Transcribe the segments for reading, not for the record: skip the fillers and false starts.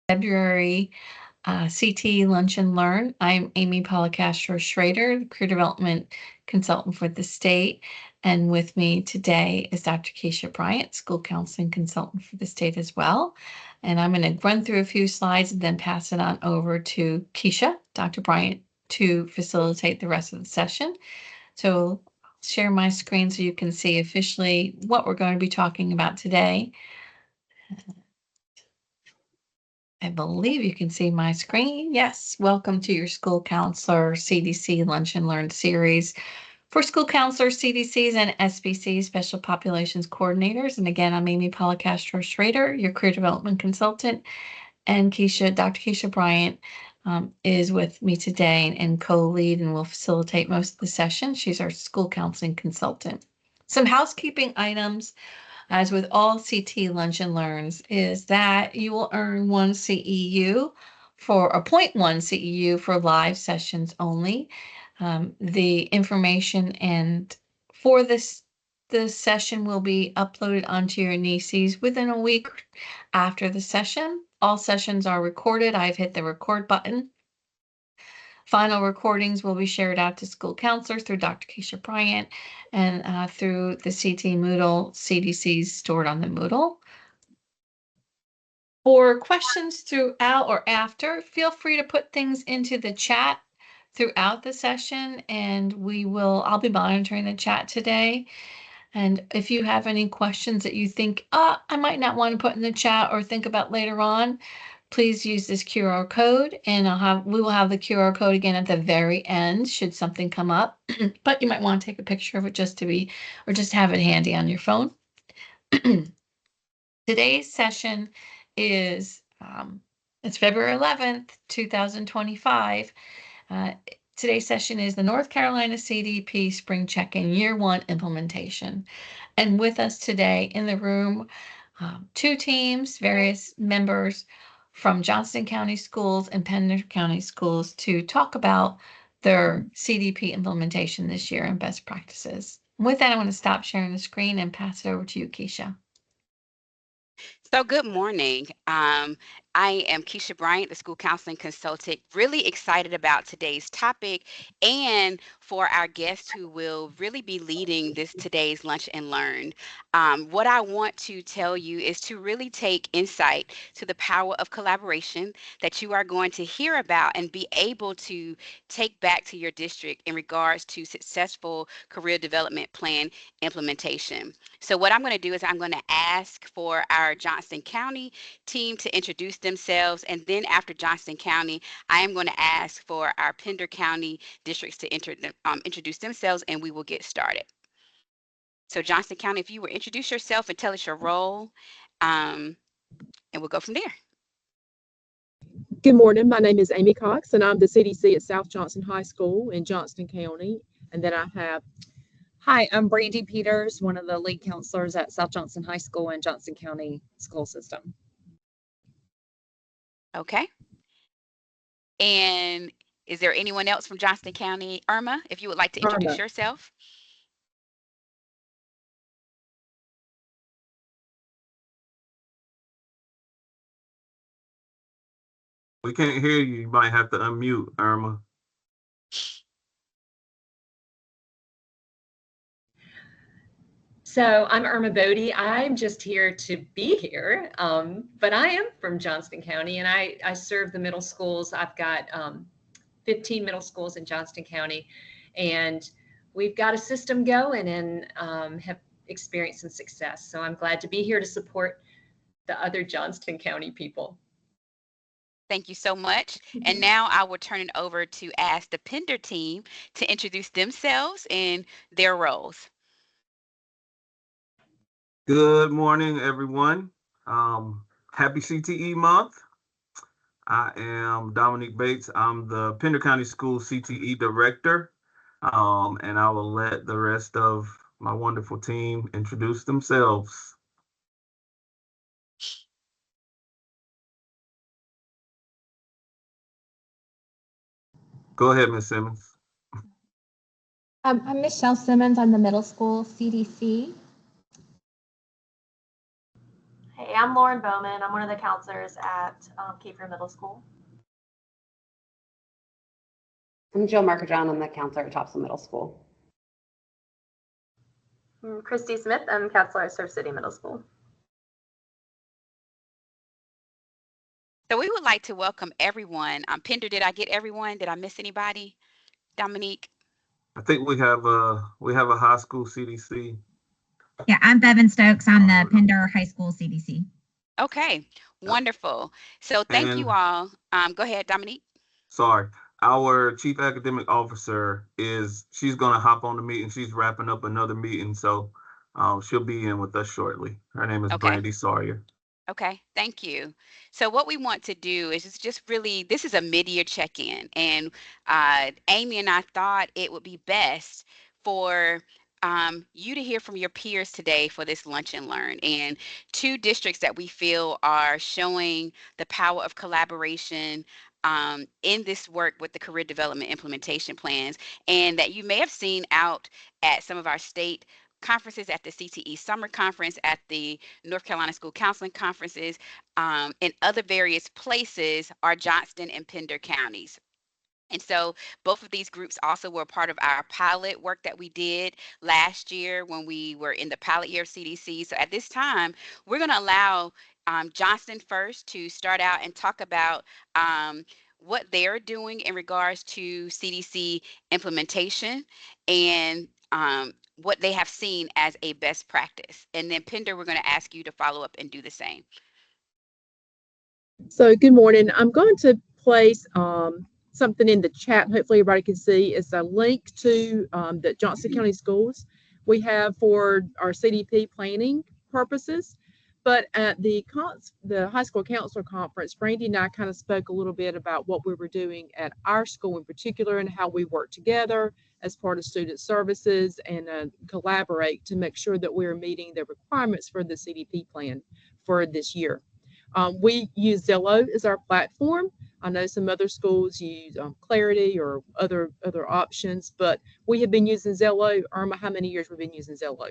February CT Lunch and Learn. I'm Amy Policastro Schroeder, the Career Development Consultant for the state. And with me today is Dr. Kisha Bryant, School Counseling Consultant for the state as well. And I'm going to run through a few slides and then pass it on over to Kisha, Dr. Bryant, to facilitate the rest of the session. So I'll share my screen so you can see officially what we're going to be talking about today. I believe you can see my screen. Yes, welcome to your School Counselor CDC Lunch and Learn series for school counselors, CDCs, and SPCs, Special Populations Coordinators. And again, I'm Amy Policastro Schroeder, your Career Development Consultant, and Dr. Kisha Bryant is with me today and co-lead and will facilitate most of the session. She's our School Counseling Consultant. Some housekeeping items. As with all CT Lunch and Learns, is that you will earn 1 CEU for a 0.1 CEU for live sessions only. The information and for this session will be uploaded onto your NECs within a week after the session. All sessions are recorded. I've hit the record button. Final recordings will be shared out to school counselors through Dr. Kisha Bryant and through the CT Moodle CDCs stored on the Moodle. For questions throughout or after, feel free to put things into the chat throughout the session, and I'll be monitoring the chat today. And if you have any questions that you think, I might not want to put in the chat or think about later on, please use this QR code, and we will have the QR code again at the very end should something come up. But you might want to take a picture of it just have it handy on your phone. Today's session is it's February 11th, 2025. Today's session is the North Carolina CDP Spring Check-in Year 1 implementation. And with us today in the room, 2 teams, various members from Johnston County Schools and Pender County Schools to talk about their CDP implementation this year and best practices. With that, I want to stop sharing the screen and pass it over to you, Kisha. So good morning. I am Kisha Bryant, the School Counseling Consultant, really excited about today's topic and for our guest who will really be leading today's Lunch and Learn. What I want to tell you is to really take insight to the power of collaboration that you are going to hear about and be able to take back to your district in regards to successful career development plan implementation. So what I'm going to do is I'm going to ask for our Johnston County team to introduce themselves, and then after Johnston County, I am going to ask for our Pender County districts to introduce themselves, and we will get started. So Johnston County, if you will introduce yourself and tell us your role, and we'll go from there. Good morning. My name is Amy Cox, and I'm the CDC at South Johnston High School in Johnston County. And then I have Hi, I'm Brandy Peters, one of the lead counselors at South Johnston High School and Johnston County School System. Okay. And is there anyone else from Johnston County? Irma, if you would like to introduce yourself. We can't hear you. You might have to unmute, Irma. So I'm Irma Bodie. I'm just here to be here, but I am from Johnston County, and I serve the middle schools. I've got 15 middle schools in Johnston County, and we've got a system going and have experienced some success. So I'm glad to be here to support the other Johnston County people. Thank you so much. And now I will turn it over to ask the Pender team to introduce themselves and their roles. Good morning, everyone. Happy CTE month. I am Dominique Bates. I'm the Pender County School CTE Director, and I will let the rest of my wonderful team introduce themselves. Go ahead, Ms. Simmons. I'm Michelle Simmons. I'm the middle school CDC. Hey, I'm Lauren Bowman. I'm one of the counselors at Kiefer Middle School. I'm Jill Marker-John. I'm the counselor at Topsail Middle School. I'm Christy Smith. I'm counselor at Surf City Middle School. So we would like to welcome everyone. Pender, did I get everyone? Did I miss anybody? Dominique? I think we have a high school CDC. Yeah, I'm Bevan Stokes. I'm the Pender High School CDC. Okay, wonderful. So thank you all. Go ahead, Dominique. Sorry. Our chief academic officer she's going to hop on the meeting. She's wrapping up another meeting, so she'll be in with us shortly. Her name is Brandy Sawyer. Okay, thank you. So what we want to do is just really, this is a mid-year check-in, and Amy and I thought it would be best for you to hear from your peers today for this Lunch and Learn, and 2 districts that we feel are showing the power of collaboration in this work with the career development implementation plans, and that you may have seen out at some of our state conferences, at the CTE Summer Conference, at the North Carolina School Counseling Conferences, and other various places are Johnston and Pender counties. And so both of these groups also were part of our pilot work that we did last year when we were in the pilot year of CDC. So at this time, we're going to allow Johnston first to start out and talk about what they're doing in regards to CDC implementation and what they have seen as a best practice. And then Pender, we're going to ask you to follow up and do the same. So good morning. I'm going to place something in the chat. Hopefully everybody can see. It's a link to the Johnston County Schools we have for our CDP planning purposes. But at the high school counselor conference, Brandy and I kind of spoke a little bit about what we were doing at our school in particular and how we work together as part of student services and collaborate to make sure that we're meeting the requirements for the CDP plan for this year. We use Zello as our platform. I know some other schools use Clarity or other options, but we have been using Zello. Irma, how many years we've been using Zello?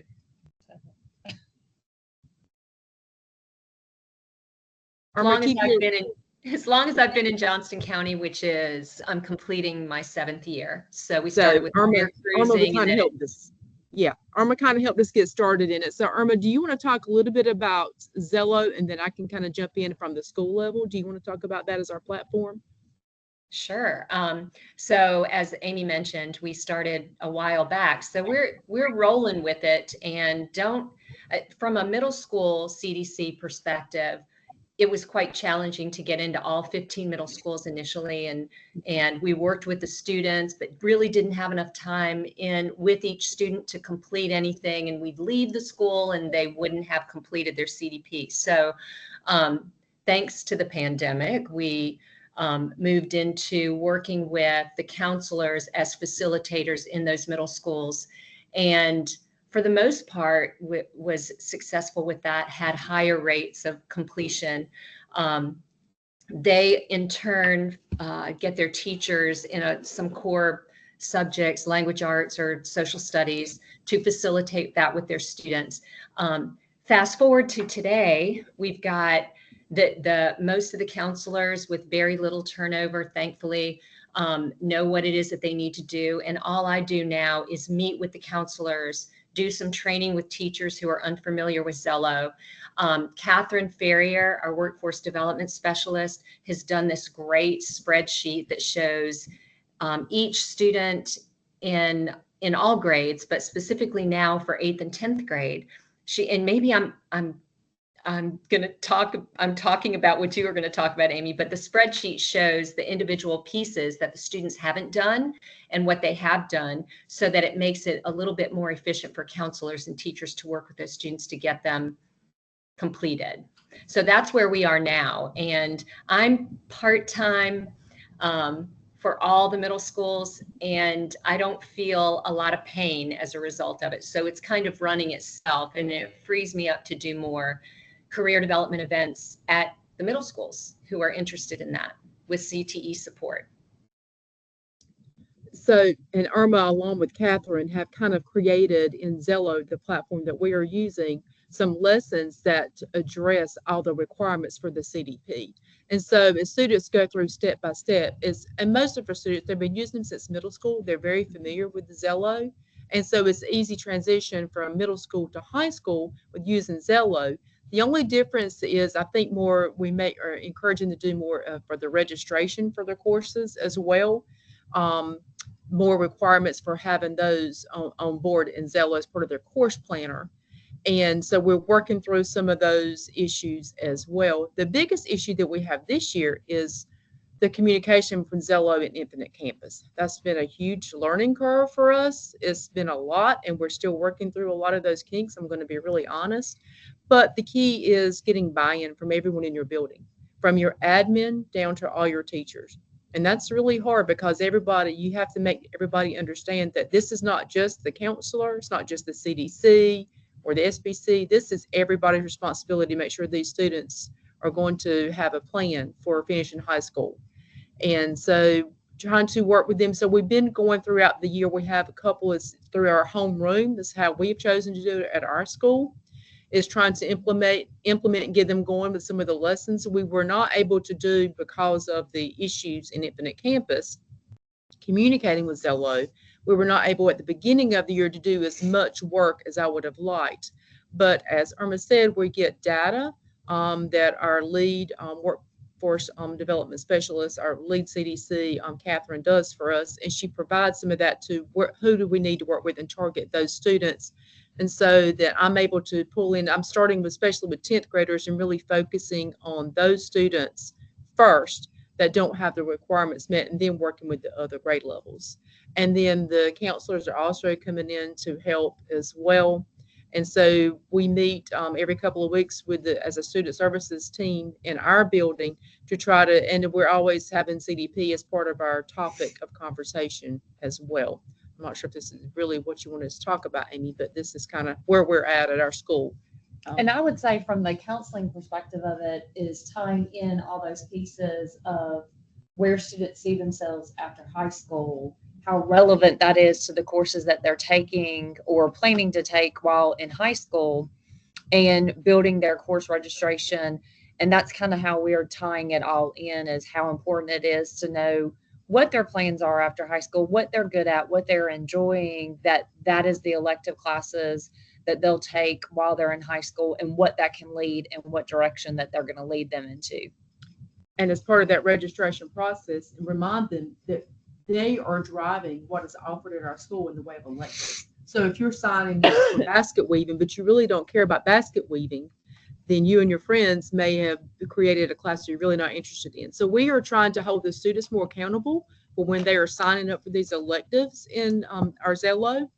As long as I've been in Johnston County, which is I'm completing my 7th year. So we started with Irma kind of helped us. Yeah, Irma kind of helped us get started in it. So Irma, do you want to talk a little bit about Zello, and then I can kind of jump in from the school level? Do you want to talk about that as our platform? Sure. So as Amy mentioned, we started a while back. So we're rolling with it, and from a middle school CDC perspective, it was quite challenging to get into all 15 middle schools initially, and we worked with the students, but really didn't have enough time with each student to complete anything, and we'd leave the school and they wouldn't have completed their CDP. So thanks to the pandemic, we moved into working with the counselors as facilitators in those middle schools, and for the most part, was successful with that, had higher rates of completion. They, in turn, get their teachers in some core subjects, language arts or social studies, to facilitate that with their students. Fast forward to today, we've got the most of the counselors with very little turnover, thankfully, know what it is that they need to do. And all I do now is meet with the counselors, do some training with teachers who are unfamiliar with Zello. Catherine Ferrier, our workforce development specialist, has done this great spreadsheet that shows each student in all grades, but specifically now for 8th and 10th grade. I'm talking about what you were going to talk about, Amy, but the spreadsheet shows the individual pieces that the students haven't done and what they have done, so that it makes it a little bit more efficient for counselors and teachers to work with those students to get them completed. So that's where we are now. And I'm part-time for all the middle schools, and I don't feel a lot of pain as a result of it. So it's kind of running itself, and it frees me up to do more career development events at the middle schools who are interested in that with CTE support. So, and Irma, along with Catherine, have kind of created in Zello, the platform that we are using, some lessons that address all the requirements for the CDP. And so as students go through step by step, and most of our students, they've been using them since middle school. They're very familiar with the Zello. And so it's easy transition from middle school to high school with using Zello. The only difference is I think more we are encouraging to do more for the registration for their courses as well. More requirements for having those on board in Zello as part of their course planner. And so we're working through some of those issues as well. The biggest issue that we have this year is the communication from Zello and Infinite Campus. That's been a huge learning curve for us. It's been a lot, and we're still working through a lot of those kinks. I'm going to be really honest. But the key is getting buy-in from everyone in your building, from your admin down to all your teachers. And that's really hard because you have to make everybody understand that this is not just the counselor, it's not just the CDC or the SBC. This is everybody's responsibility to make sure these students are going to have a plan for finishing high school. And so trying to work with them. So we've been going throughout the year. We have a couple is through our homeroom. This is how we've chosen to do it at our school, is trying to implement and get them going with some of the lessons we were not able to do because of the issues in Infinite Campus communicating with Zello. We were not able at the beginning of the year to do as much work as I would have liked. But as Irma said, we get data that our lead workforce development specialist, our lead CDC, Catherine, does for us, and she provides some of that to who do we need to work with and target those students. And so that I'm able to pull in, I'm starting with, especially with 10th graders, and really focusing on those students first that don't have the requirements met, and then working with the other grade levels. And then the counselors are also coming in to help as well. And so we meet every couple of weeks as a student services team in our building to try to, and we're always having CDP as part of our topic of conversation as well. I'm not sure if this is really what you want us to talk about, Amy, but this is kind of where we're at our school. And I would say from the counseling perspective of it is tying in all those pieces of where students see themselves after high school, how relevant that is to the courses that they're taking or planning to take while in high school, and building their course registration. And that's kind of how we're tying it all in, is how important it is to know what their plans are after high school, what they're good at, what they're enjoying, that is the elective classes that they'll take while they're in high school, and what that can lead and what direction that they're going to lead them into. And as part of that registration process, remind them that they are driving what is offered at our school in the way of electives. So if you're signing up for basket weaving, but you really don't care about basket weaving, then you and your friends may have created a class you're really not interested in. So we are trying to hold the students more accountable for when they are signing up for these electives in our Zello,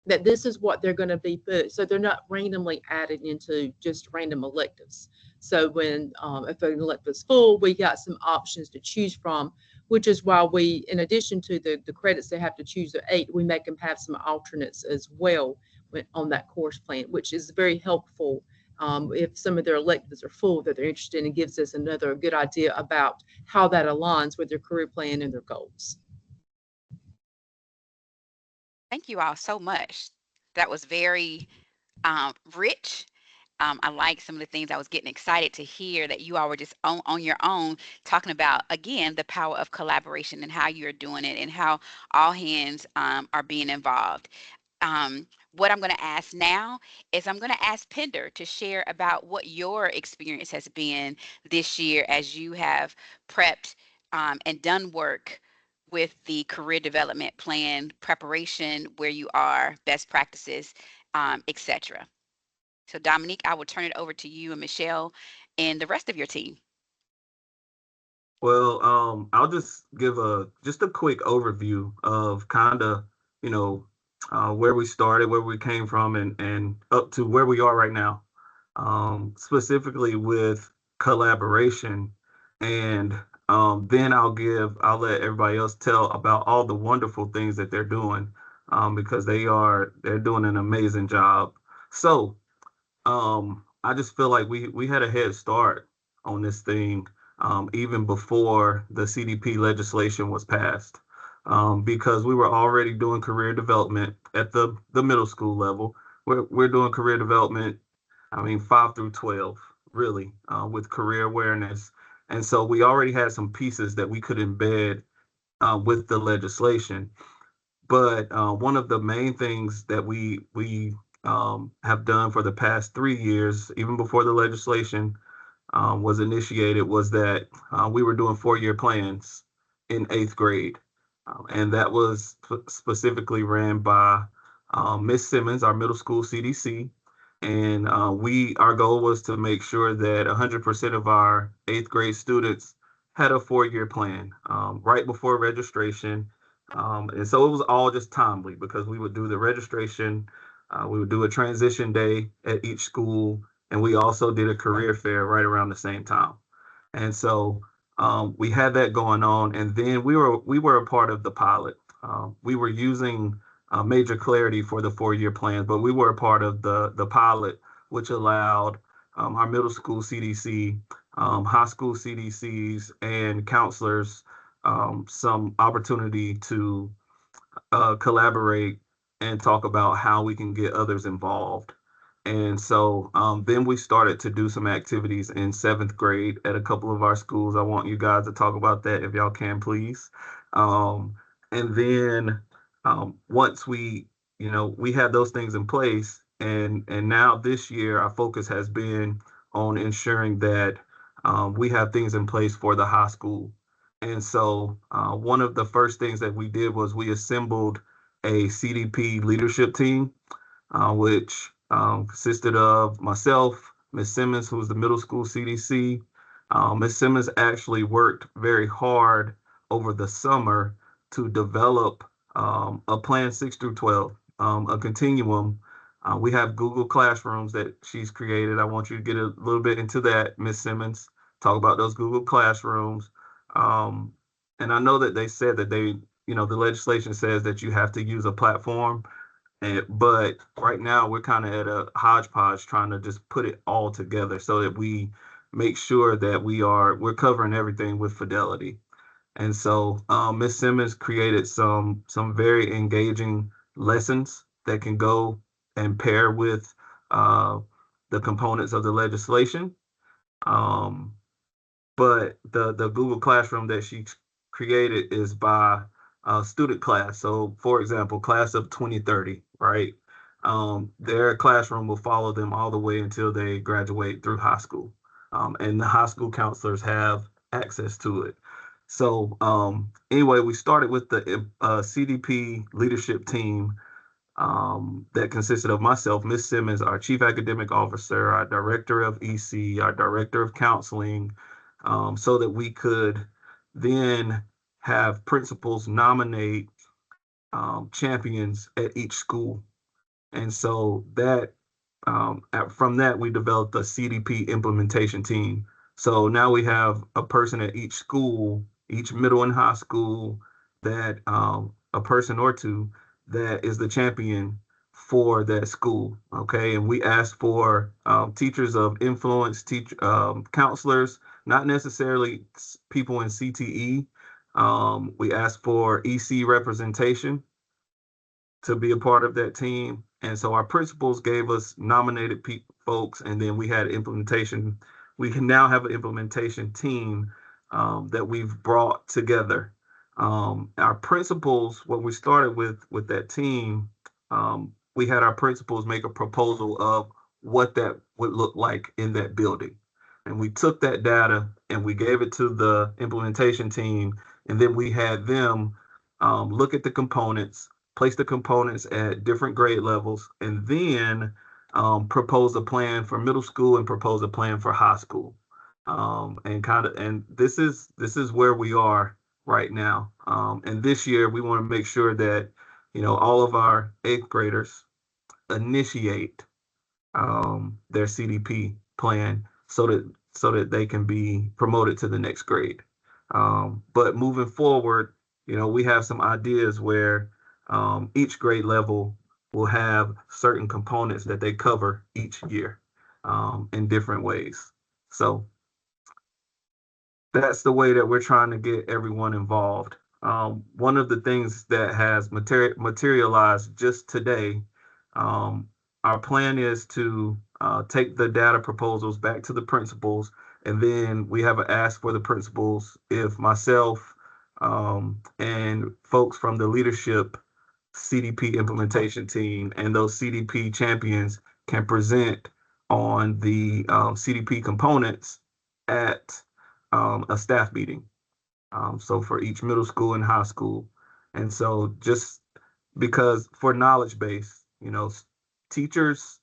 that this is what they're going to be put. So they're not randomly added into just random electives. So when if an elective is full, we got some options to choose from, which is why we, in addition to the credits they have to choose the 8, we make them have some alternates as well on that course plan, which is very helpful. If some of their electives are full that they're interested in, it gives us another good idea about how that aligns with their career plan and their goals. Thank you all so much. That was very rich. I like some of the things I was getting excited to hear that you all were just on your own talking about, again, the power of collaboration and how you're doing it and how all hands are being involved. What I'm going to ask now is I'm going to ask Pender to share about what your experience has been this year as you have prepped and done work with the career development plan preparation, where you are, best practices, etc. So Dominique, I will turn it over to you and Michelle and the rest of your team. Well, I'll just give a quick overview of kind of, where we started, where we came from, and up to where we are right now, specifically with collaboration. And then I'll let everybody else tell about all the wonderful things that they're doing, because they're doing an amazing job. So I just feel like we had a head start on this thing, even before the CDP legislation was passed, because we were already doing career development at the middle school level. We're doing career development I mean, 5 through 12, really, with career awareness. And so we already had some pieces that we could embed with the legislation. But one of the main things that we have done for the past 3 years, even before the legislation was initiated, was that we were doing 4-year plans in 8th grade. And that was specifically ran by Miss Simmons, our middle school CDC. And our goal was to make sure that 100% of our 8th grade students had a 4-year plan right before registration. And so it was all just timely because we would do the registration, we would do a transition day at each school, and we also did a career fair right around the same time. And so we had that going on, and then we were a part of the pilot. We were using Major Clarity for the 4-year plan, but we were a part of the pilot, which allowed our middle school CDC, high school CDCs, and counselors some opportunity to collaborate and talk about how we can get others involved. And so then we started to do some activities in 7th grade at a couple of our schools. I want you guys to talk about that if y'all can, please. Um, and then once we had those things in place, and now this year our focus has been on ensuring that we have things in place for the high school. And so one of the first things that we did was we assembled a CDP leadership team, which consisted of myself, Ms. Simmons, who was the middle school CDC. Ms. Simmons actually worked very hard over the summer to develop a plan 6 through 12, a continuum. We have Google Classrooms that she's created. I want you to get a little bit into that, Ms. Simmons. Talk about those Google Classrooms. Um, and I know that they said that the legislation says that you have to use a platform. But right now we're kind of at a hodgepodge trying to just put it all together so that we make sure that we're covering everything with fidelity. And so Ms. Simmons created some very engaging lessons that can go and pair with uh, the components of the legislation. Um, but the Google Classroom that she created is by student class. So, for example, class of 2030, right? Their classroom will follow them all the way until they graduate through high school, and the high school counselors have access to it. So, anyway, we started with the CDP leadership team that consisted of myself, Ms. Simmons, our chief academic officer, our director of EC, our director of counseling, so that we could then have principals nominate champions at each school. And so from that, we developed a CDP implementation team. So now we have a person at each school, each middle and high school, that a person or two that is the champion for that school. Okay, and we ask for teachers of influence, counselors, not necessarily people in CTE. We ask for EC representation to be a part of that team. And so our principals gave us nominated folks, and then we had implementation. We can now have an implementation team that we've brought together. Our principals, what we started with that team, we had our principals make a proposal of what that would look like in that building. And we took that data and we gave it to the implementation team, and then we had them look at the components, place the components at different grade levels, and then propose a plan for middle school and propose a plan for high school. And this is where we are right now. And this year we want to make sure that all of our 8th graders initiate their CDP plan so that they can be promoted to the next grade. But moving forward, we have some ideas where each grade level will have certain components that they cover each year in different ways. So that's the way that we're trying to get everyone involved. One of the things that has materialized just today, our plan is to take the data proposals back to the principals, and then we have an ask for the principals if myself and folks from the leadership CDP implementation team and those CDP champions can present on the CDP components at a staff meeting. So for each middle school and high school. And so just because for knowledge base, teachers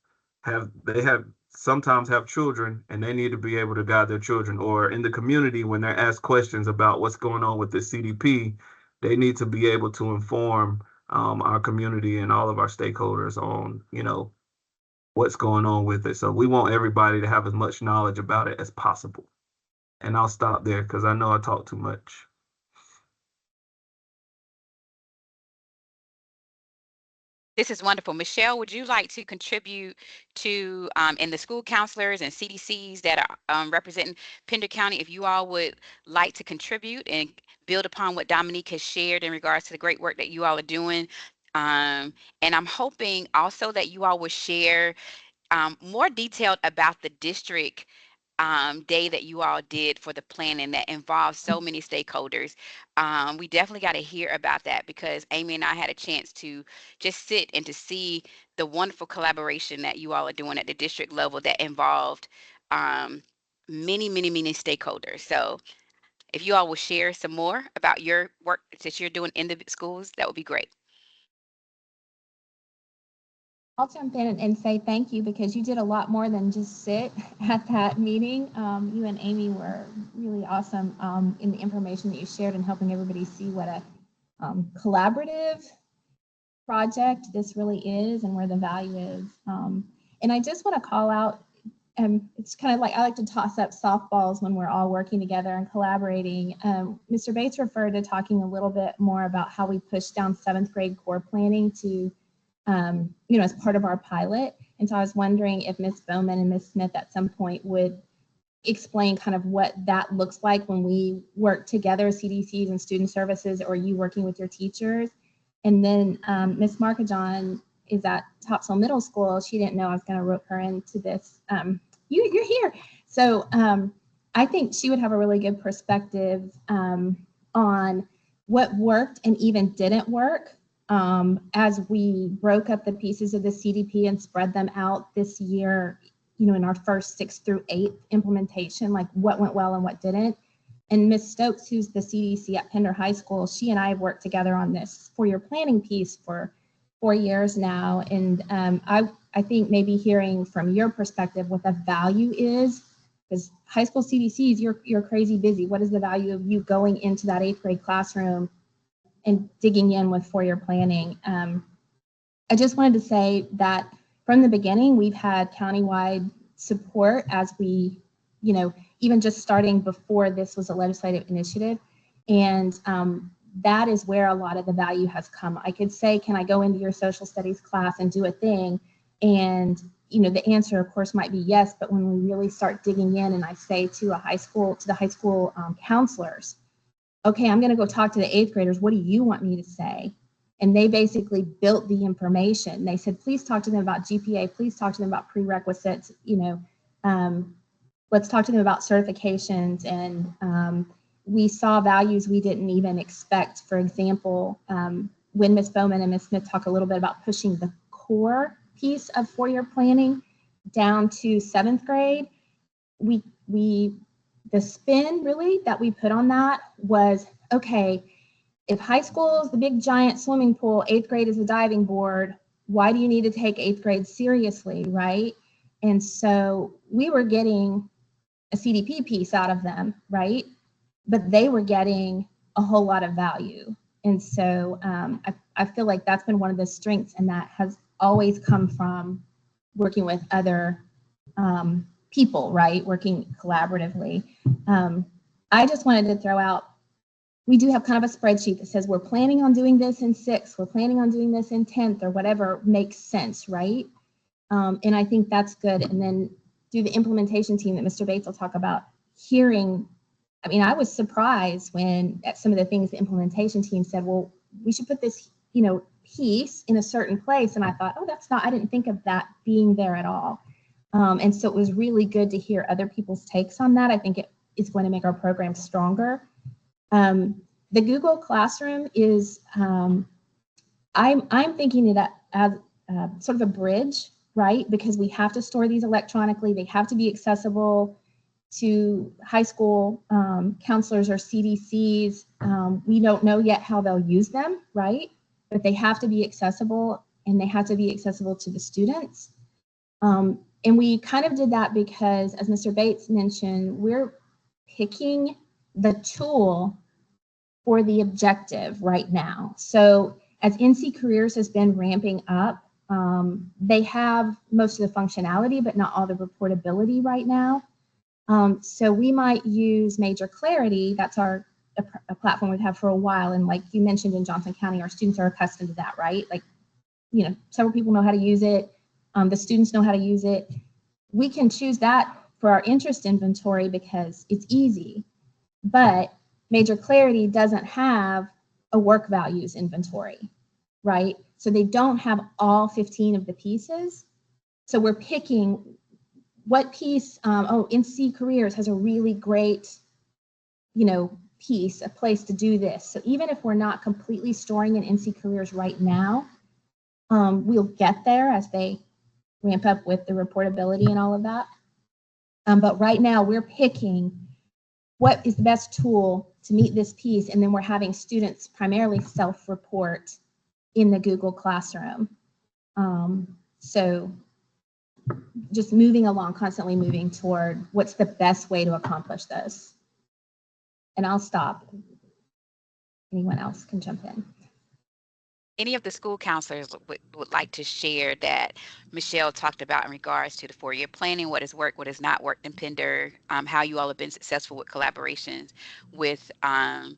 sometimes have children, and they need to be able to guide their children, or in the community when they're asked questions about what's going on with the CDP, they need to be able to inform our community and all of our stakeholders on, what's going on with it. So we want everybody to have as much knowledge about it as possible. And I'll stop there because I know I talk too much. This is wonderful. Michelle, would you like to contribute to, in the school counselors and CDCs that are representing Pender County, if you all would like to contribute and build upon what Dominique has shared in regards to the great work that you all are doing. And I'm hoping also that you all will share more detailed about the district day that you all did for the planning that involves so many stakeholders. We definitely got to hear about that because Amy and I had a chance to just sit and to see the wonderful collaboration that you all are doing at the district level that involved many, many, many stakeholders. So if you all will share some more about your work that you're doing in the schools, that would be great. I'll jump in and say thank you because you did a lot more than just sit at that meeting. You and Amy were really awesome in the information that you shared and helping everybody see what a collaborative project this really is and where the value is. And I just want to call out, it's kind of like I like to toss up softballs when we're all working together and collaborating. Mr. Bates referred to talking a little bit more about how we push down 7th grade core planning to as part of our pilot. And so I was wondering if Ms. Bowman and Ms. Smith at some point would explain kind of what that looks like when we work together, CDCs and student services, or you working with your teachers. And then Ms. Markajon is at Topsail Middle School. She didn't know I was going to rope her into this. You're here. So I think she would have a really good perspective on what worked and even didn't work as we broke up the pieces of the CDP and spread them out this year, in our first 6th through 8th implementation, like what went well and what didn't. And Ms. Stokes, who's the CDC at Pender High School, she and I have worked together on this 4-year planning piece for 4 years now. And I think maybe hearing from your perspective what the value is, because high school CDCs, you're crazy busy. What is the value of you going into that 8th grade classroom and digging in with 4-year planning? I just wanted to say that from the beginning, we've had countywide support as we, even just starting before this was a legislative initiative. And that is where a lot of the value has come. I could say, can I go into your social studies class and do a thing? And, the answer of course might be yes, but when we really start digging in and I say to the high school counselors, okay, I'm going to go talk to the 8th graders. What do you want me to say? And they basically built the information. They said, please talk to them about GPA. Please talk to them about prerequisites. Let's talk to them about certifications. And we saw values we didn't even expect. For example, when Ms. Bowman and Ms. Smith talk a little bit about pushing the core piece of 4-year planning down to 7th grade, the spin really that we put on that was, okay, if high school is the big giant swimming pool, 8th grade is a diving board, why do you need to take 8th grade seriously, right? And so we were getting a CDP piece out of them, right? But they were getting a whole lot of value. And so I feel like that's been one of the strengths, and that has always come from working with other people, right? Working collaboratively. I just wanted to throw out, we do have kind of a spreadsheet that says we're planning on doing this in 6th, we're planning on doing this in 10th, or whatever makes sense, right? And I think that's good. And then through the implementation team that Mr. Bates will talk about, hearing, I was surprised when at some of the things the implementation team said, well, we should put this, piece in a certain place. And I thought, oh, I didn't think of that being there at all. And so it was really good to hear other people's takes on that. I think it is going to make our program stronger. The Google Classroom is, I'm thinking it as sort of a bridge, right? Because we have to store these electronically. They have to be accessible to high school counselors or CDCs. We don't know yet how they'll use them, right? But they have to be accessible, and they have to be accessible to the students. And we kind of did that because, as Mr. Bates mentioned, we're picking the tool for the objective right now. So as NC Careers has been ramping up, they have most of the functionality, but not all the reportability right now. So we might use Major Clarity. That's a platform we've had for a while. And like you mentioned, in Johnson County, our students are accustomed to that, right? Like, several people know how to use it. The students know how to use it. We can choose that for our interest inventory because it's easy. But Major Clarity doesn't have a work values inventory, right? So they don't have all 15 of the pieces. So we're picking what piece. NC Careers has a really great, piece, a place to do this. So even if we're not completely storing in NC Careers right now, we'll get there as they ramp up with the reportability and all of that. But right now we're picking what is the best tool to meet this piece, and then we're having students primarily self-report in the Google Classroom. So just moving along, constantly moving toward what's the best way to accomplish this. And I'll stop. Anyone else can jump in. Any of the school counselors would like to share that Michelle talked about in regards to the 4-year planning, what has worked, what has not worked in Pender, how you all have been successful with collaborations with the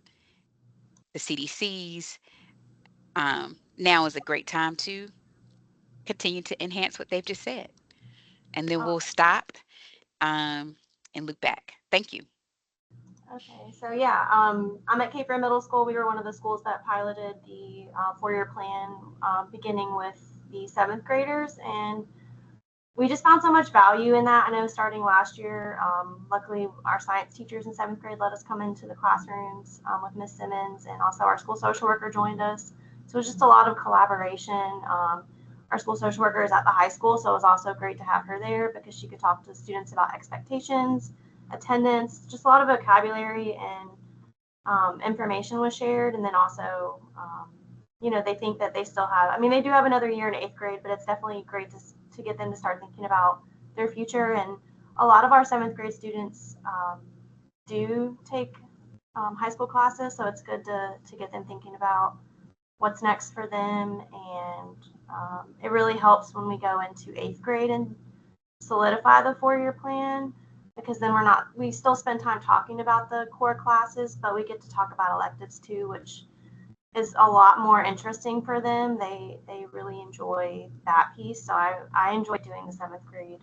CDCs. Now is a great time to continue to enhance what they've just said. And then we'll stop and look back. Thank you. Okay, so yeah, I'm at Cape Fear Middle School. We were one of the schools that piloted the 4-year plan, beginning with the 7th graders, and we just found so much value in that. I know starting last year, luckily our science teachers in 7th grade let us come into the classrooms with Miss Simmons, and also our school social worker joined us. So it was just a lot of collaboration. Our school social worker is at the high school, so it was also great to have her there because she could talk to students about expectations, attendance, just a lot of vocabulary and information was shared. And then also, they think that they still have, they do have another year in 8th grade, but it's definitely great to get them to start thinking about their future. And a lot of our 7th grade students do take high school classes, so it's good to get them thinking about what's next for them. And it really helps when we go into 8th grade and solidify the 4-year plan, because then we still spend time talking about the core classes, but we get to talk about electives too, which is a lot more interesting for them. They really enjoy that piece. So I enjoy doing the 7th grade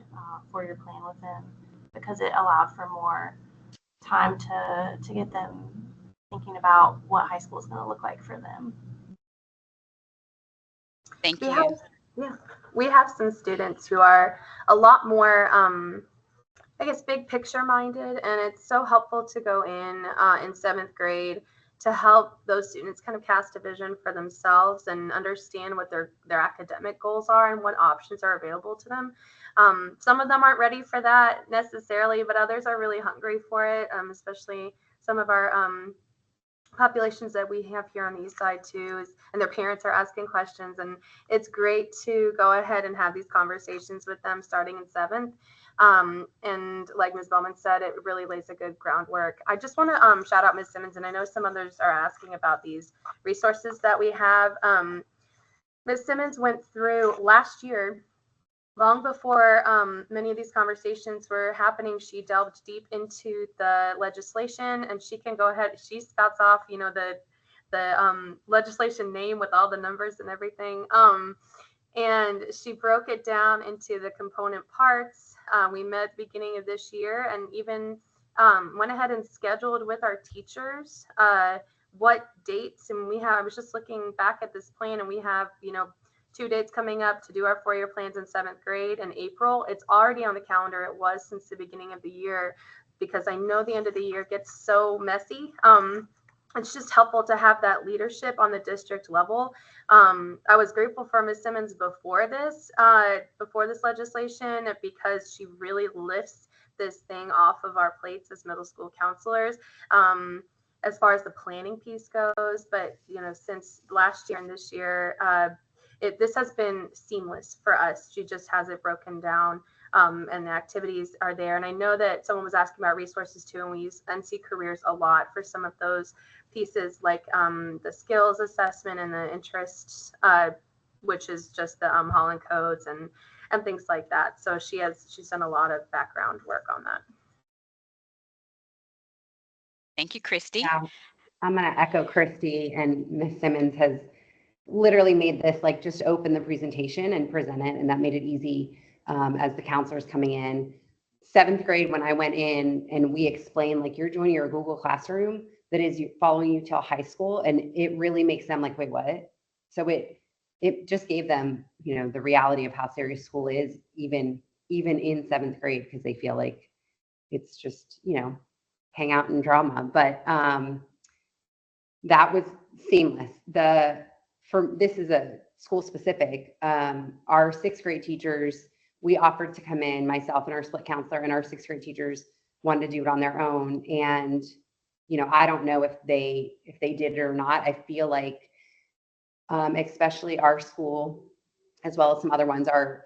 4-year plan with them because it allowed for more time to get them thinking about what high school is going to look like for them. Thank you. We have some students who are a lot more, big picture minded, and it's so helpful to go in 7th grade to help those students kind of cast a vision for themselves and understand what their academic goals are and what options are available to them. Some of them aren't ready for that necessarily, but others are really hungry for it, especially some of our populations that we have here on the east side too, and their parents are asking questions, and it's great to go ahead and have these conversations with them starting in 7th. And like Ms. Bowman said, it really lays a good groundwork. I just want to shout out Ms. Simmons, and I know some others are asking about these resources that we have. Ms. Simmons went through last year, long before many of these conversations were happening. She delved deep into the legislation, and she can go ahead. She spouts off, the legislation name with all the numbers and everything. And she broke it down into the component parts. We met at the beginning of this year, and even went ahead and scheduled with our teachers what dates. And I was just looking back at this plan, and we have, 2 dates coming up to do our 4-year plans in 7th grade in April. It's already on the calendar. It was since the beginning of the year, because I know the end of the year gets so messy. It's just helpful to have that leadership on the district level. I was grateful for Ms. Simmons before this legislation, because she really lifts this thing off of our plates as middle school counselors. As far as the planning piece goes, but since last year and this year, this has been seamless for us. She just has it broken down, and the activities are there. And I know that someone was asking about resources too, and we use NC Careers a lot for some of those pieces, like the skills assessment and the interests, which is just the Holland codes and things like that. So she's done a lot of background work on that. Thank you, Christy. Yeah, I'm going to echo Christy, and Ms. Simmons has literally made this like just open the presentation and present it, and that made it easy as the counselors coming in. 7th grade, when I went in and we explained, like, you're joining your Google Classroom that is following you till high school, and it really makes them like, wait, what? So it just gave them, the reality of how serious school is, even in 7th grade, because they feel like it's just, hang out in drama. But that was seamless. This is a school specific. Our 6th grade teachers, we offered to come in, myself and our split counselor, and our 6th grade teachers wanted to do it on their own. And, I don't know if they did it or not. I feel like, especially our school, as well as some other ones, are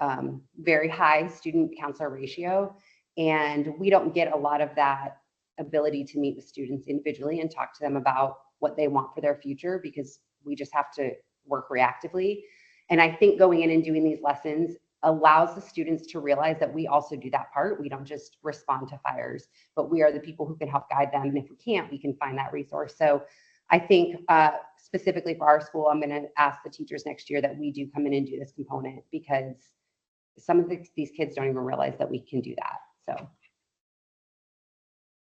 very high student counselor ratio. And we don't get a lot of that ability to meet with students individually and talk to them about what they want for their future, because we just have to work reactively. And I think going in and doing these lessons allows the students to realize that we also do that part. We don't just respond to fires, but we are the people who can help guide them. And if we can't, we can find that resource. So I think specifically for our school, I'm going to ask the teachers next year that we do come in and do this component, because some of these kids don't even realize that we can do that. So.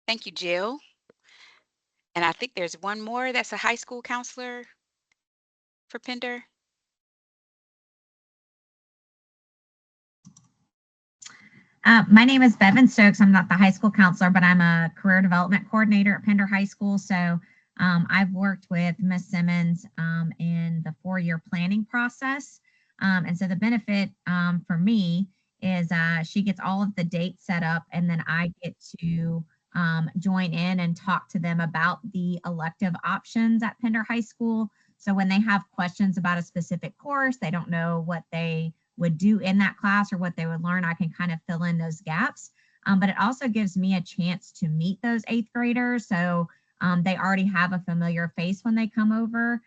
Thank you, Jill. And I think there's one more that's a high school counselor for Pender. My name is Bevan Stokes. I'm not the high school counselor, but I'm a career development coordinator at Pender High School. So I've worked with Ms. Simmons in the 4-year planning process. And so the benefit for me is she gets all of the dates set up, and then I get to join in and talk to them about the elective options at Pender High School. So when they have questions about a specific course, they don't know what they would do in that class or what they would learn, I can kind of fill in those gaps. But it also gives me a chance to meet those 8th graders. So they already have a familiar face when they come over.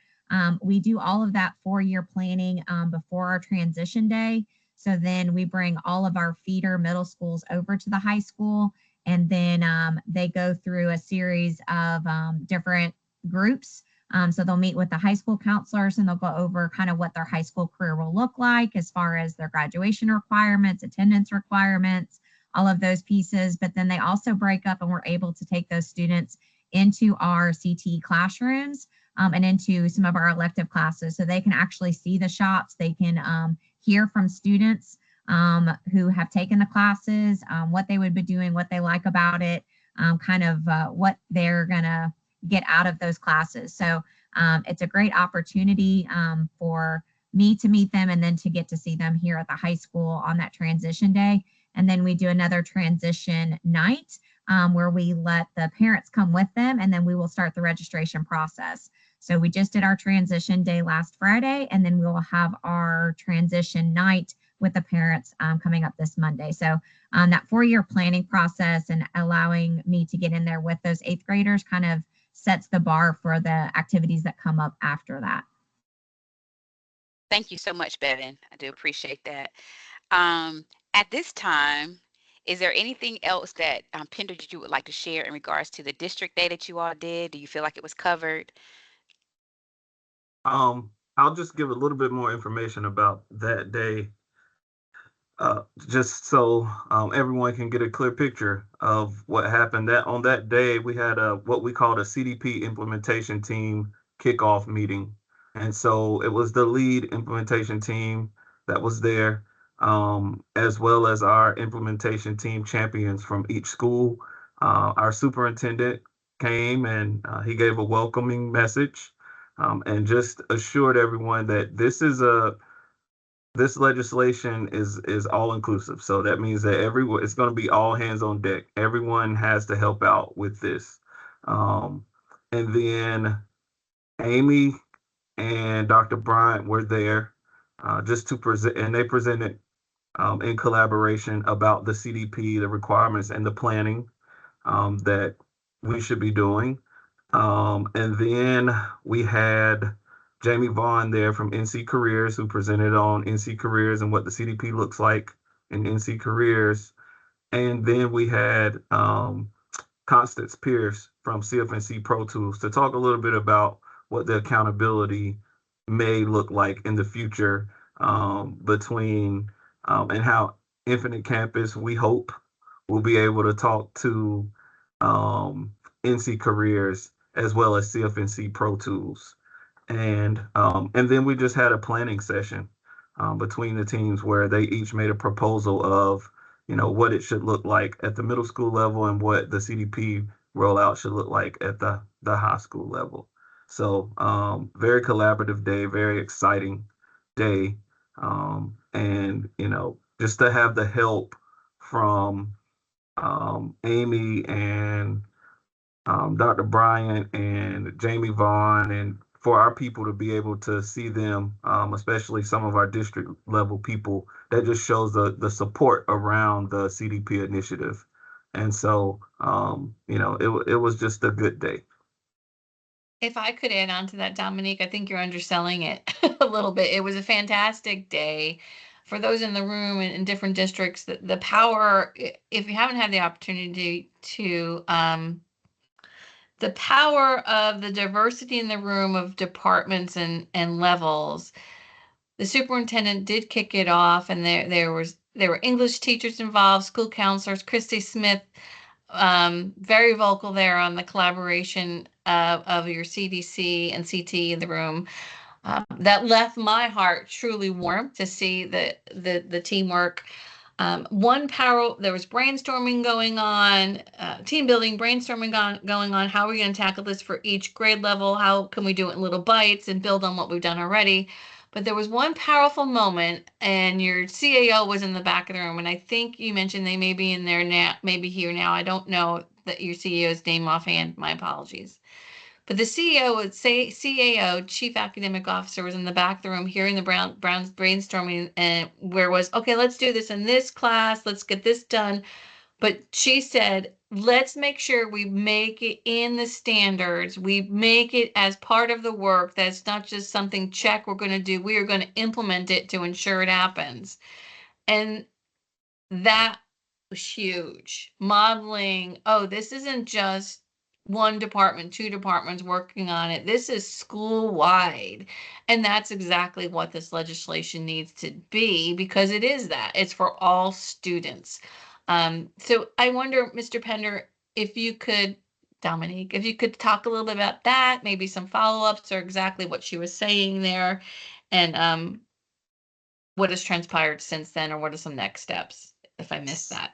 We do all of that 4-year planning before our transition day. So then we bring all of our feeder middle schools over to the high school, and then they go through a series of different groups. So they'll meet with the high school counselors, and they'll go over kind of what their high school career will look like as far as their graduation requirements, attendance requirements, all of those pieces. But then they also break up, and we're able to take those students into our CTE classrooms and into some of our elective classes, so they can actually see the shops. They can hear from students who have taken the classes, what they would be doing, what they like about it, kind of what they're gonna get out of those classes. So it's a great opportunity for me to meet them, and then to get to see them here at the high school on that transition day. And then we do another transition night where we let the parents come with them, and then we will start the registration process. So we just did our transition day last Friday, and then we will have our transition night with the parents coming up this Monday. So that 4-year planning process and allowing me to get in there with those 8th graders kind of sets the bar for the activities that come up after that. Thank you so much, Bevan. I do appreciate that. At this time, is there anything else that Pender, you would like to share in regards to the district day that you all did? Do you feel like it was covered? I'll just give a little bit more information about that day, just so everyone can get a clear picture of what happened. That on that day, we had what we called a CDP implementation team kickoff meeting, And so it was the lead implementation team that was there, as well as our implementation team champions from each school. Our superintendent came and he gave a welcoming message, and just assured everyone that this legislation is all inclusive. So that means that everyone, it's going to be all hands on deck. Everyone has to help out with this. And then Amy and Dr. Bryant were there just to present, and they presented in collaboration about the CDP, the requirements, and the planning that we should be doing. And then we had Jamie Vaughn there from NC Careers, who presented on NC Careers and what the CDP looks like in NC Careers. And then we had Constance Pierce from CFNC Pro Tools to talk a little bit about what the accountability may look like in the future between and how Infinite Campus, we hope, will be able to talk to NC Careers as well as CFNC Pro Tools. And then we just had a planning session between the teams where they each made a proposal of, what it should look like at the middle school level and what the CDP rollout should look like at the high school level. So very collaborative day, very exciting day. And, just to have the help from Amy and Dr. Bryant and Jamie Vaughn, and for our people to be able to see them, especially some of our district level people, that just shows the support around the CDP initiative. And so, it was just a good day. If I could add on to that, Dominique, I think you're underselling it a little bit. It was a fantastic day. For those in the room in different districts, the power, if you haven't had the opportunity to, the power of the diversity in the room of departments and levels. The superintendent did kick it off, and there were English teachers involved, school counselors, Christy Smith, very vocal there on the collaboration of your CDC and CT in the room. That left my heart truly warm to see the teamwork. There was brainstorming going on, team building, brainstorming going on. How are we going to tackle this for each grade level? How can we do it in little bites and build on what we've done already? But there was one powerful moment, and your CAO was in the back of the room, and I think you mentioned they may be in there now, maybe here now. I don't know that your CAO's name offhand. My apologies. But the CAO, Chief Academic Officer, was in the back of the room hearing the Browns brainstorming, and where was, okay, let's do this in this class, let's get this done. But she said, let's make sure we make it in the standards. We make it as part of the work. That's not just something check we're going to do. We are going to implement it to ensure it happens. And that was huge. Modeling, this isn't just one department, two departments working on it. This is school-wide. And that's exactly what this legislation needs to be, because it is that. It's for all students. So I wonder, Mr. Pender, Dominique, if you could talk a little bit about that, maybe some follow-ups or exactly what she was saying there, and what has transpired since then, or what are some next steps, if I missed that.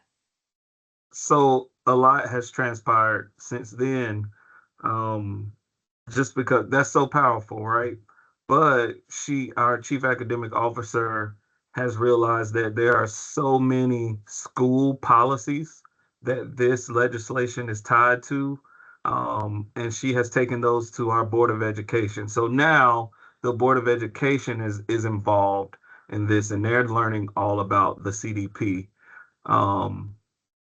So a lot has transpired since then, just because that's so powerful, right? But our chief academic officer, has realized that there are so many school policies that this legislation is tied to, and she has taken those to our Board of Education. So now the Board of Education is involved in this, and they're learning all about the CDP.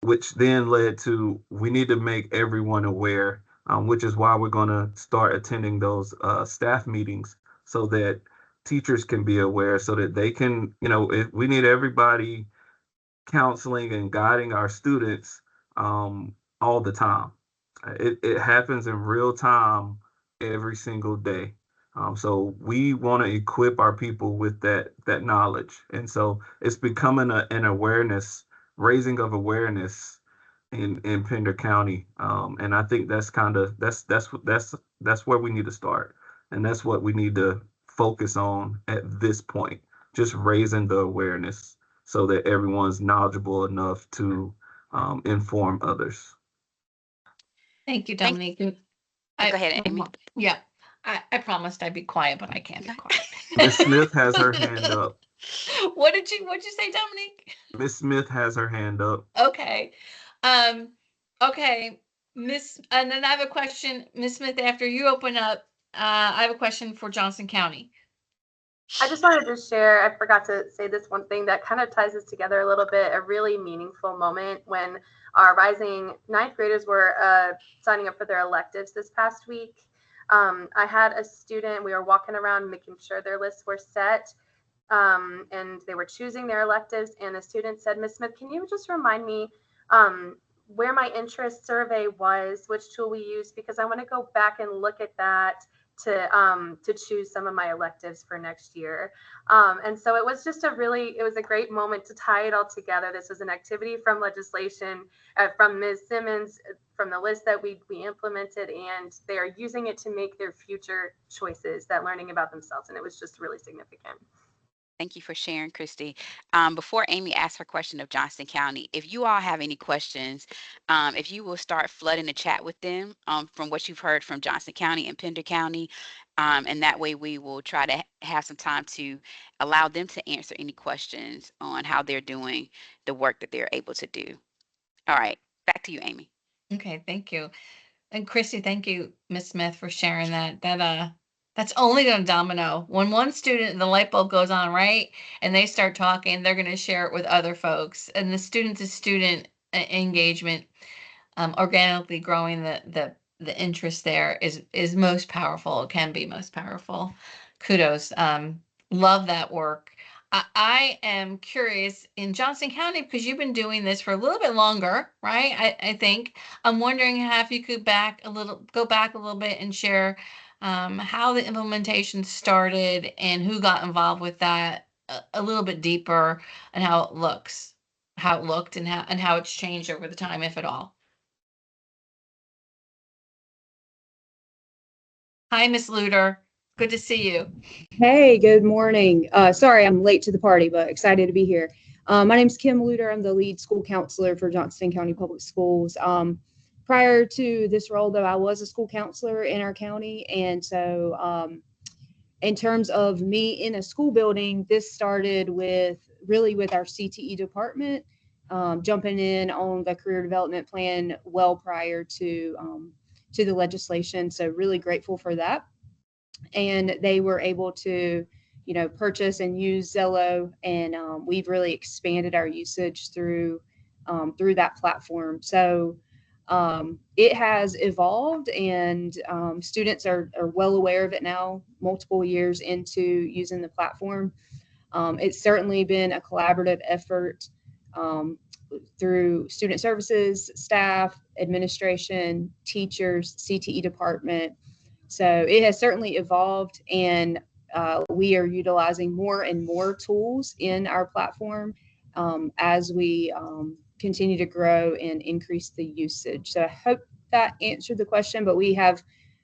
Which then led to, we need to make everyone aware, which is why we're going to start attending those staff meetings so that teachers can be aware, so that they can, we need everybody counseling and guiding our students all the time. It happens in real time every single day. So we want to equip our people with that knowledge. And so it's becoming an awareness, raising of awareness in Pender County. And I think that's where we need to start. And that's what we need to focus on at this point, just raising the awareness so that everyone's knowledgeable enough to inform others. Thank you, Thank- Dominique. Go ahead, Amy. Yeah, I promised I'd be quiet, but I can't be quiet. Ms. Smith has her hand up. What'd you say, Dominique? Ms. Smith has her hand up. Okay. Okay, and then I have a question, Ms. Smith, after you open up, I have a question for Johnson County. I just wanted to share, I forgot to say this one thing that kind of ties this together a little bit, a really meaningful moment when our rising ninth graders were signing up for their electives this past week. I had a student, we were walking around making sure their lists were set, and they were choosing their electives, and the student said, Ms. Smith, can you just remind me where my interest survey was, which tool we used, because I want to go back and look at that to choose some of my electives for next year. And so it was just it was a great moment to tie it all together. This was an activity from legislation from Ms. Simmons, from the list that we implemented, and they are using it to make their future choices, that learning about themselves. And it was just really significant. Thank you for sharing, Christy. Before Amy asks her question of Johnston County, if you all have any questions, if you will start flooding the chat with them from what you've heard from Johnston County and Pender County, and that way we will try to have some time to allow them to answer any questions on how they're doing the work that they're able to do. All right, back to you, Amy. Okay, thank you. And Christy, thank you, Ms. Smith, for sharing that. That's only going to domino. When one student, the light bulb goes on, right? And they start talking, they're going to share it with other folks. And the student-to-student engagement, organically growing the interest there is most powerful. It can be most powerful. Kudos. Love that work. I am curious in Johnson County, because you've been doing this for a little bit longer, right? I think I'm wondering if you could go back a little bit and share how the implementation started and who got involved with that a little bit deeper, and how it looked, and how it's changed over the time, if at all. Hi, Miss Luter. Good to see you. Hey, good morning. Sorry, I'm late to the party, but excited to be here. My name's Kim Luter. I'm the lead school counselor for Johnston County Public Schools. Prior to this role, though, I was a school counselor in our county. And so in terms of me in a school building, this started with our CTE department, jumping in on the career development plan well prior to the legislation. So really grateful for that. And they were able to, purchase and use Zello, and we've really expanded our usage through that platform. So it has evolved, and students are well aware of it now, multiple years into using the platform. It's certainly been a collaborative effort through student services, staff, administration, teachers, CTE department. So it has certainly evolved, and we are utilizing more and more tools in our platform as we continue to grow and increase the usage. So I hope that answered the question, but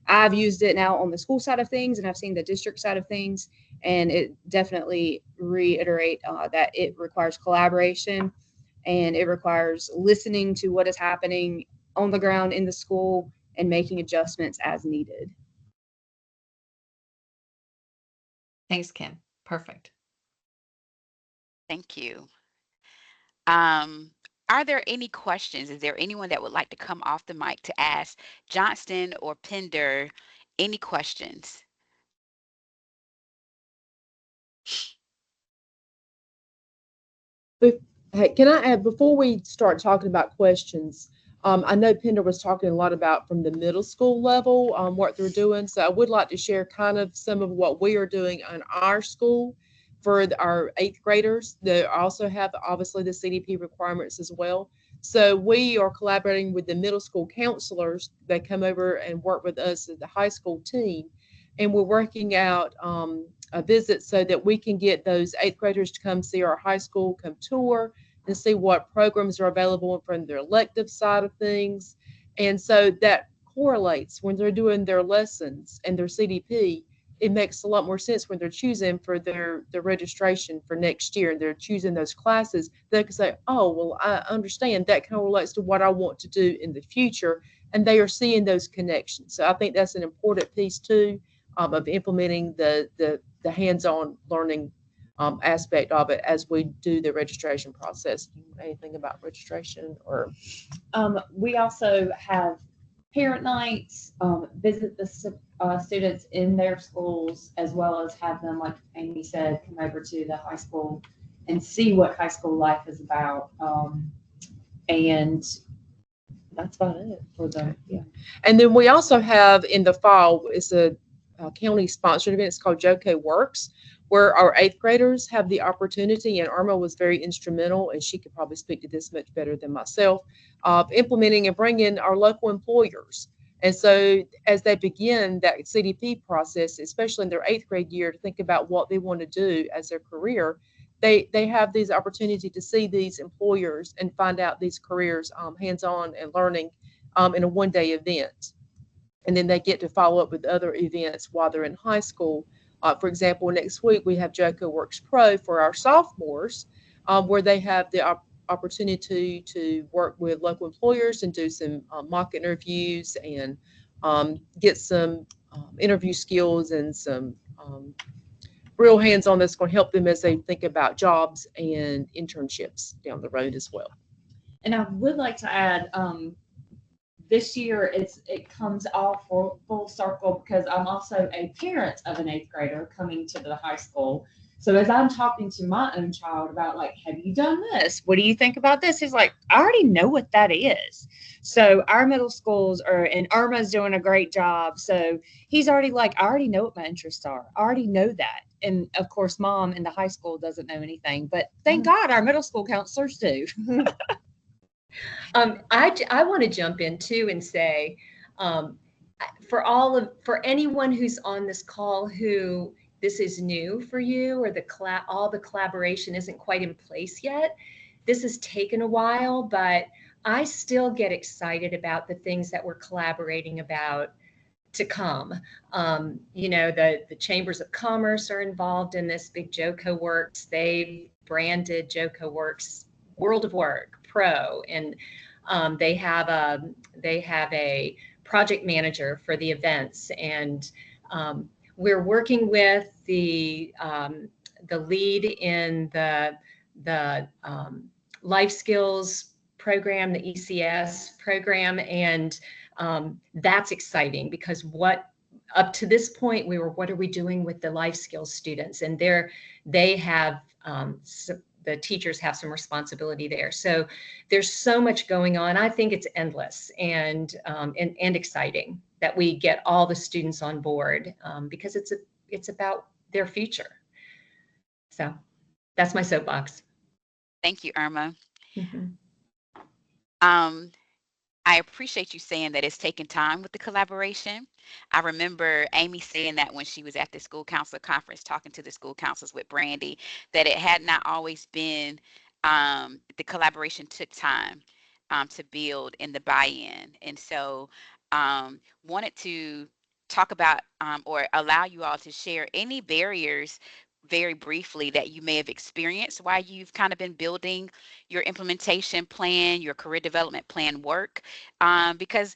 I've used it now on the school side of things, and I've seen the district side of things, and it definitely reiterate that it requires collaboration, and it requires listening to what is happening on the ground in the school and making adjustments as needed. Thanks, Kim. Perfect. Thank you. Are there any questions? Is there anyone that would like to come off the mic to ask Johnston or Pender any questions? Hey, can I add, before we start talking about questions, I know Pender was talking a lot about from the middle school level, what they're doing. So I would like to share kind of some of what we are doing in our school for our 8th graders. They also have obviously the CDP requirements as well. So we are collaborating with the middle school counselors that come over and work with us as the high school team. And we're working out a visit so that we can get those 8th graders to come see our high school, come tour, and see what programs are available from their elective side of things. And so that correlates when they're doing their lessons and their CDP. it makes a lot more sense when they're choosing for their registration for next year and they're choosing those classes. They can say, oh, well, I understand that kind of relates to what I want to do in the future. And they are seeing those connections. So I think that's an important piece too, of implementing the hands-on learning aspect of it as we do the registration process. Anything about registration or? We also have parent nights, visit the students in their schools, as well as have them, like Amy said, come over to the high school and see what high school life is about. And that's about it for them. Yeah. And then we also have in the fall, it's a county sponsored event. It's called JoCo Works, where our 8th graders have the opportunity, and Irma was very instrumental, and she could probably speak to this much better than myself, of implementing and bringing our local employers. And so as they begin that CDP process, especially in their 8th grade year, to think about what they want to do as their career, they have these opportunity to see these employers and find out these careers hands-on and learning in a one-day event. And then they get to follow up with other events while they're in high school. For example, next week we have JoCo Works Pro for our sophomores, where they have the opportunity to work with local employers and do some mock interviews and get some interview skills and some real hands-on that's going to help them as they think about jobs and internships down the road as well. And I would like to add, this year it comes all full circle because I'm also a parent of an 8th grader coming to the high school. So as I'm talking to my own child about, like, have you done this? What do you think about this? He's like, I already know what that is. So our middle schools and Irma's doing a great job. So he's already like, I already know what my interests are. I already know that. And of course, mom in the high school doesn't know anything, but thank God our middle school counselors do. I want to jump in too and say, for anyone who's on this call who this is new for you, or all the collaboration isn't quite in place yet, this has taken a while, but I still get excited about the things that we're collaborating about to come. The chambers of commerce are involved in this big JoCo Works. They've branded JoCo Works World of Work Pro, and they have a project manager for the events, and we're working with the lead in the life skills program, the ECS program, and that's exciting because up to this point what are we doing with the life skills students, and they have the teachers have some responsibility there. So there's so much going on. I think it's endless and exciting that we get all the students on board because it's about their future. So that's my soapbox. Thank you, Irma. Mm-hmm. I appreciate you saying that it's taken time with the collaboration. I remember Amy saying that when she was at the school counselor conference, talking to the school counselors with Brandy, that it had not always been, the collaboration took time to build in the buy-in. And so wanted to talk about or allow you all to share any barriers very briefly that you may have experienced while you've kind of been building your implementation plan, your career development plan work, because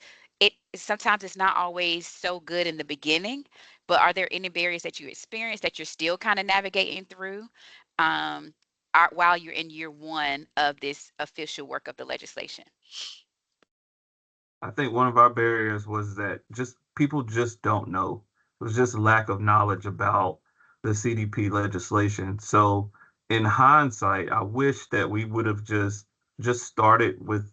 sometimes it's not always so good in the beginning, but are there any barriers that you experienced that you're still kind of navigating through while you're in year one of this official work of the legislation? I think one of our barriers was that people just don't know. It was just lack of knowledge about the CDP legislation. So in hindsight, I wish that we would have just started with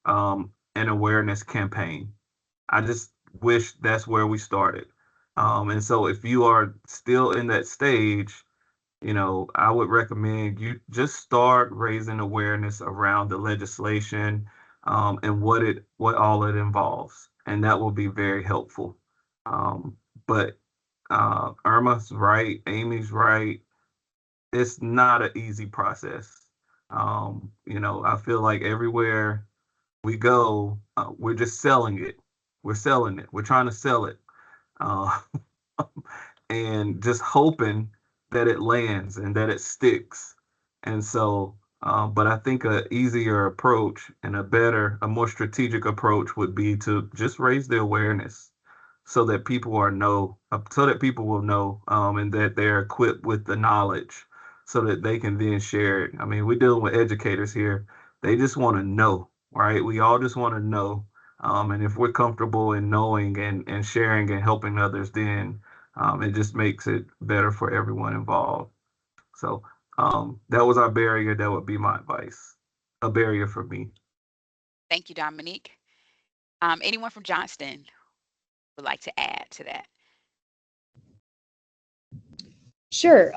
an awareness campaign. I just wish that's where we started. And so if you are still in that stage, I would recommend you just start raising awareness around the legislation and what all it involves, and that will be very helpful. But Irma's right, Amy's right. It's not an easy process. I feel like everywhere we go, we're just selling it. We're selling it. We're trying to sell it. and just hoping that it lands and that it sticks. And so, but I think a easier approach and a more strategic approach would be to just raise the awareness so that so that people will know, and that they're equipped with the knowledge so that they can then share it. I mean, we're dealing with educators here. They just want to know, right? We all just want to know. And if we're comfortable in knowing and sharing and helping others, then it just makes it better for everyone involved. So that was our barrier. That would be my advice. A barrier for me. Thank you, Dominique. Anyone from Johnston would like to add to that? Sure.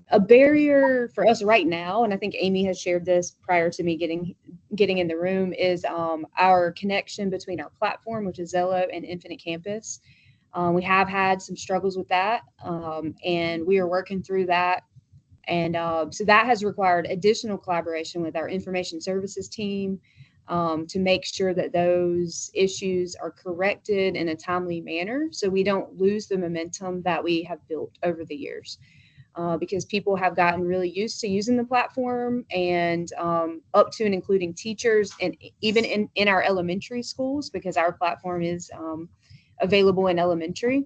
A barrier for us right now, and I think Amy has shared this prior to me getting in the room, is our connection between our platform, which is Zello, and Infinite Campus. We have had some struggles with that, and we are working through that. And so that has required additional collaboration with our information services team to make sure that those issues are corrected in a timely manner so we don't lose the momentum that we have built over the years. Because people have gotten really used to using the platform, and up to and including teachers, and even in our elementary schools, because our platform is available in elementary.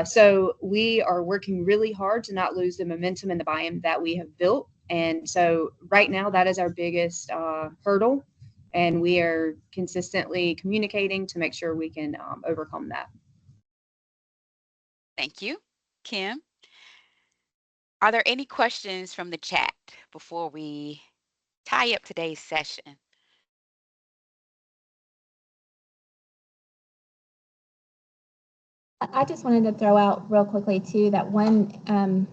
So we are working really hard to not lose the momentum and the buy-in that we have built. And so right now, that is our biggest hurdle. And we are consistently communicating to make sure we can overcome that. Thank you. Kim, are there any questions from the chat before we tie up today's session? I just wanted to throw out real quickly too that one,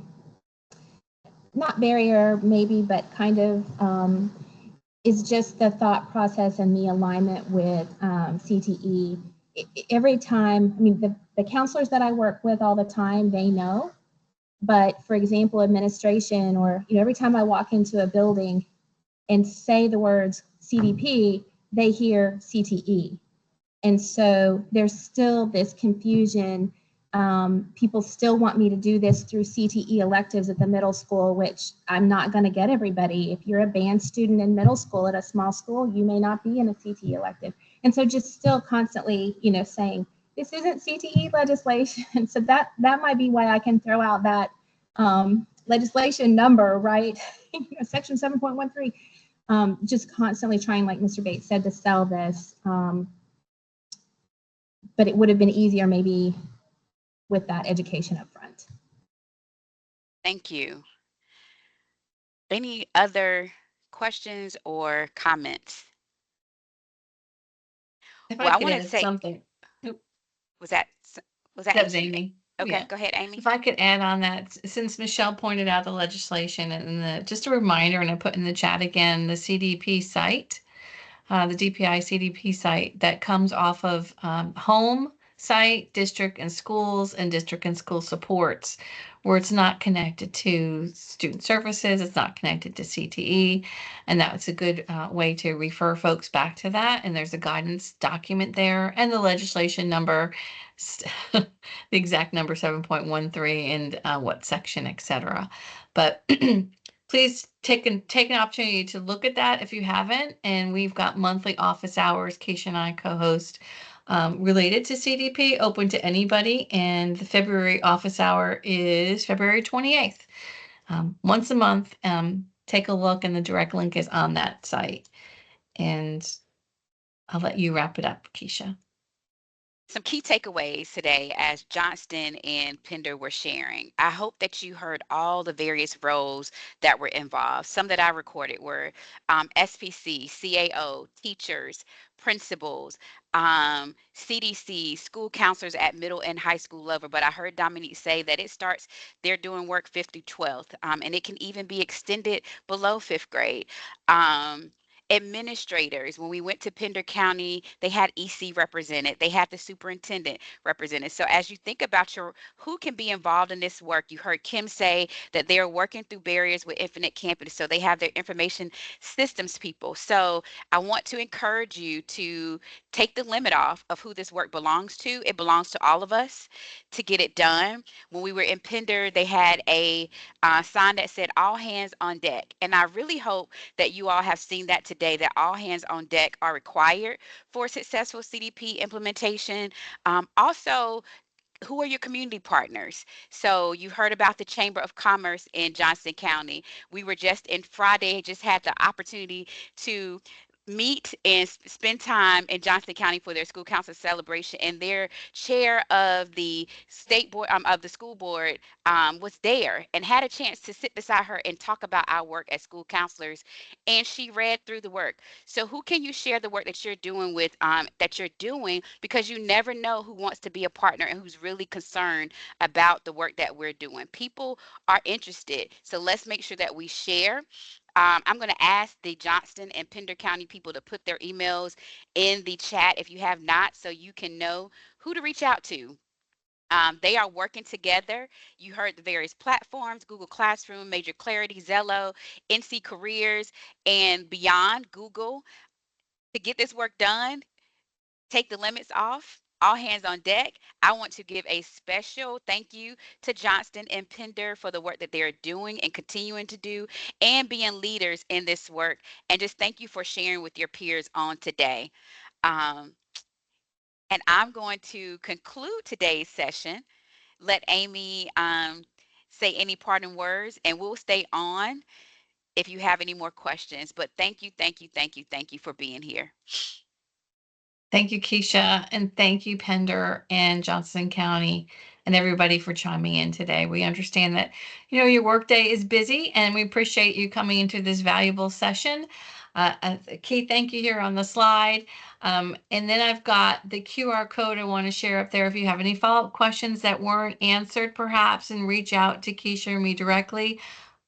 not barrier maybe, but kind of is just the thought process and the alignment with CTE. Every time, I mean, the counselors that I work with all the time, they know. But for example, administration, or every time I walk into a building and say the words CDP, they hear CTE. And so there's still this confusion. People still want me to do this through CTE electives at the middle school, which I'm not going to get everybody. If you're a band student in middle school at a small school, you may not be in a CTE elective. And so just still constantly, saying, this isn't CTE legislation. So that might be why I can throw out that legislation number, right? Section 7.13, just constantly trying, like Mr. Bates said, to sell this. But it would have been easier maybe with that education up front. Thank you. Any other questions or comments? If Well, I I could want to add say, something. was that That was Amy? Amy. Okay, Yeah. go ahead, Amy. If I could add on that, since Michelle pointed out the legislation and just a reminder, and I put in the chat again, the CDP site, the DPI CDP site that comes off of home site, district and schools, and district and school supports, where it's not connected to student services, it's not connected to CTE, and that's a good way to refer folks back to that. And there's a guidance document there, and the legislation number, the exact number 7.13, and what section, etc. But please take an opportunity to look at that if you haven't. And we've got monthly office hours, Kisha and I co-host, related to CDP, open to anybody. And the February office hour is February 28th. Once a month, take a look, and the direct link is on that site. And I'll let you wrap it up, Kisha. Some key takeaways today as Johnston and Pender were sharing. I hope that you heard all the various roles that were involved. Some that I recorded were SPC, CAO, teachers, principals, CDC, school counselors at middle and high school level. But I heard Dominique say that it starts, they're doing work 5th through 12th, and it can even be extended below 5th grade. Administrators, when we went to Pender County, they had EC represented, they had the superintendent represented. So as you think about who can be involved in this work, you heard Kim say that they are working through barriers with Infinite Campus. So they have their information systems people. So I want to encourage you to take the limit off of who this work belongs to. It belongs to all of us to get it done. When we were in Pender, they had a sign that said all hands on deck. And I really hope that you all have seen that today, that all hands on deck are required for successful CDP implementation. Also, who are your community partners? So you heard about the Chamber of Commerce in Johnston County. We were just in Friday, just had the opportunity to meet and spend time in Johnston County for their school council celebration, and their chair of the state board of the school board was there and had a chance to sit beside her and talk about our work as school counselors, and she read through the work. So who can you share the work that you're doing with, because you never know who wants to be a partner and who's really concerned about the work that we're doing. People are interested, so let's make sure that we share. I'm going to ask the Johnston and Pender County people to put their emails in the chat if you have not, so you can know who to reach out to. They are working together. You heard the various platforms: Google Classroom, Major Clarity, Zello, NC Careers, and beyond. Google to get this work done. Take the limits off. All hands on deck. I want to give a special thank you to Johnston and Pender for the work that they're doing and continuing to do and being leaders in this work. And just thank you for sharing with your peers on today. And I'm going to conclude today's session. Let Amy say any parting words, and we'll stay on if you have any more questions. But thank you, thank you, thank you, thank you for being here. Thank you, Kisha, and thank you, Pender and Johnson County, and everybody for chiming in today. We understand that, your workday is busy, and we appreciate you coming into this valuable session. A key thank you here on the slide. And then I've got the QR code I want to share up there. If you have any follow-up questions that weren't answered, perhaps, and reach out to Kisha or me directly.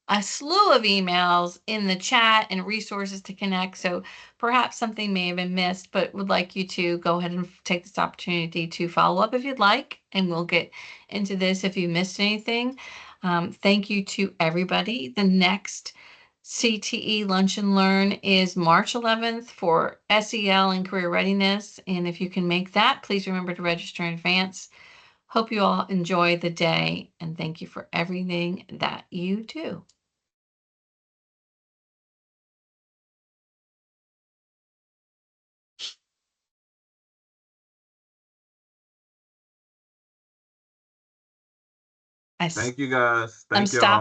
A slew of emails in the chat and resources to connect. So perhaps something may have been missed, but would like you to go ahead and take this opportunity to follow up if you'd like, and we'll get into this if you missed anything. Thank you to everybody. The next CTE Lunch and Learn is March 11th for SEL and career readiness. And if you can make that, please remember to register in advance. Hope you all enjoy the day, and thank you for everything that you do. Thank you, guys. I'm Thank you all. stopping.